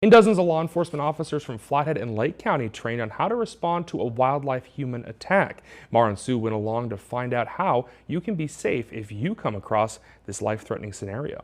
And dozens of law enforcement officers from Flathead and Lake County trained on how to respond to a wildlife-human attack. Mara and Sue went along to find out how you can be safe if you come across this life-threatening scenario.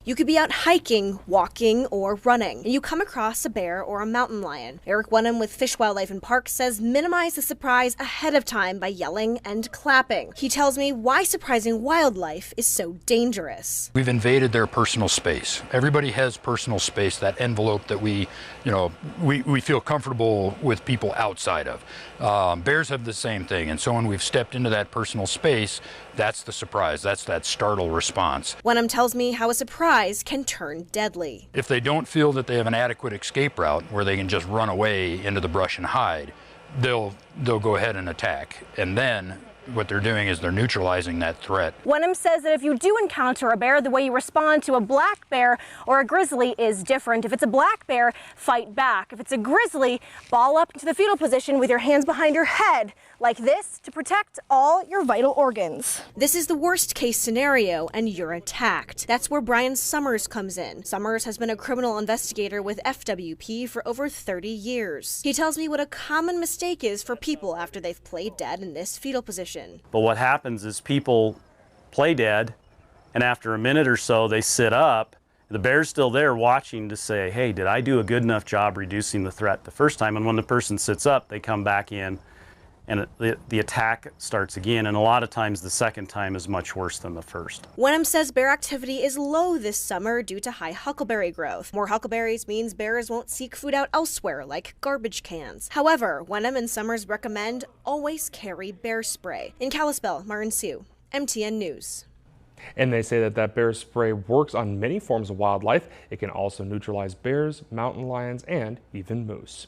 You could be out hiking, walking, or running, and you come across a bear or a mountain lion. Eric Wenham with Fish, Wildlife and Parks says minimize the surprise ahead of time by yelling and clapping. He tells me why surprising wildlife is so dangerous. We've invaded their personal space. Everybody has personal space, that envelope that we feel comfortable with people outside of. Bears have the same thing, and so when we've stepped into that personal space, that's the surprise, that's that startle response. Wenham tells me how a surprise can turn deadly. If they don't feel that they have an adequate escape route where they can just run away into the brush and hide, they'll go ahead and attack. And then what they're doing is they're neutralizing that threat. Wenham says that if you do encounter a bear, the way you respond to a black bear or a grizzly is different. If it's a black bear, fight back. If it's a grizzly, ball up into the fetal position with your hands behind your head, like this, to protect all your vital organs. This is the worst case scenario, and you're attacked. That's where Brian Summers comes in. Summers has been a criminal investigator with FWP for over 30 years. He tells me what a common mistake is for people after they've played dead in this fetal position. But what happens is people play dead, and after a minute or so they sit up. The bear's still there watching to say, hey, did I do a good enough job reducing the threat the first time? And when the person sits up, they come back in and the attack starts again, and a lot of times the second time is much worse than the first. Wenham says bear activity is low this summer due to high huckleberry growth. More huckleberries means bears won't seek food out elsewhere, like garbage cans. However, Wenham and Summers recommend always carry bear spray. In Kalispell, Mara and Sue, MTN News. And they say that bear spray works on many forms of wildlife. It can also neutralize bears, mountain lions, and even moose.